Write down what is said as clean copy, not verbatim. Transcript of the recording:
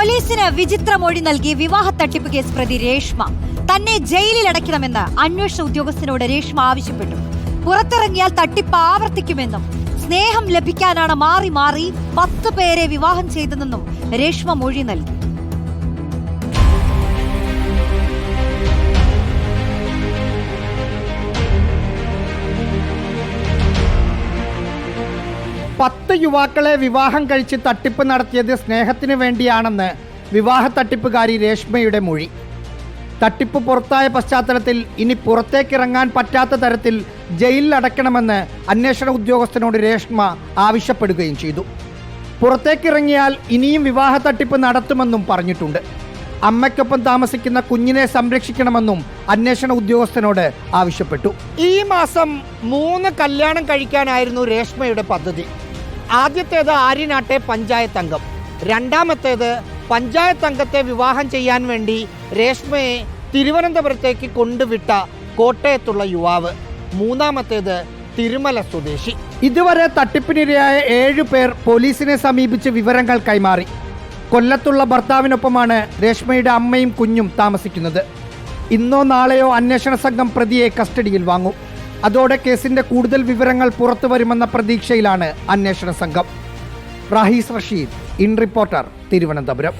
പോലീസിന് വിചിത്ര മൊഴി നൽകി വിവാഹ തട്ടിപ്പ് കേസ് പ്രതി രേഷ്മ. തന്നെ ജയിലിൽ അടയ്ക്കണമെന്ന് അന്വേഷണ ഉദ്യോഗസ്ഥനോട് രേഷ്മ ആവശ്യപ്പെട്ടു. പുറത്തിറങ്ങിയാൽ തട്ടിപ്പ് ആവർത്തിക്കുമെന്നും സ്നേഹം ലഭിക്കാനാണ് മാറി മാറി 10 പേരെ വിവാഹം ചെയ്തതെന്നും രേഷ്മ മൊഴി നൽകി. പത്ത് യുവാക്കളെ വിവാഹം കഴിച്ച് തട്ടിപ്പ് നടത്തിയത് സ്നേഹത്തിന് വേണ്ടിയാണെന്ന് വിവാഹ തട്ടിപ്പുകാരി രേഷ്മയുടെ മൊഴി. തട്ടിപ്പ് പുറത്തായ പശ്ചാത്തലത്തിൽ ഇനി പുറത്തേക്കിറങ്ങാൻ പറ്റാത്ത തരത്തിൽ ജയിലിൽ അടയ്ക്കണമെന്ന് അന്വേഷണ ഉദ്യോഗസ്ഥനോട് രേഷ്മ ആവശ്യപ്പെടുകയും ചെയ്തു. പുറത്തേക്കിറങ്ങിയാൽ ഇനിയും വിവാഹ തട്ടിപ്പ് നടത്തുമെന്നും പറഞ്ഞിട്ടുണ്ട്. അമ്മയ്ക്കൊപ്പം താമസിക്കുന്ന കുഞ്ഞിനെ സംരക്ഷിക്കണമെന്നും അന്വേഷണ ഉദ്യോഗസ്ഥനോട് ആവശ്യപ്പെട്ടു. ഈ മാസം 3 കല്യാണം കഴിക്കാനായിരുന്നു രേഷ്മയുടെ പദ്ധതി. ആദ്യത്തേത് ആര്യനാട്ടെ പഞ്ചായത്ത് അംഗം, രണ്ടാമത്തേത് പഞ്ചായത്ത് അംഗത്തെ വിവാഹം ചെയ്യാൻ വേണ്ടി രേഷ്മയെ തിരുവനന്തപുരത്തേക്ക് കൊണ്ടുവിട്ട കോട്ടയത്തുള്ള യുവാവ്, മൂന്നാമത്തേത് തിരുമല സ്വദേശി. ഇതുവരെ തട്ടിപ്പിനിരയായ 7 പേർ പോലീസിനെ സമീപിച്ച് വിവരങ്ങൾ കൈമാറി. കൊല്ലത്തുള്ള ഭർത്താവിനൊപ്പമാണ് രേഷ്മയുടെ അമ്മയും കുഞ്ഞും താമസിക്കുന്നത്. ഇന്നോ നാളെയോ അന്വേഷണ സംഘം പ്രതിയെ കസ്റ്റഡിയിൽ വാങ്ങും. അതോടെ കേസിന്റെ കൂടുതൽ വിവരങ്ങൾ പുറത്തു വരുമെന്ന പ്രതീക്ഷയിലാണ് അന്വേഷണ സംഘം. Rahees Rasheed, in reporter, Thiruvananthapuram.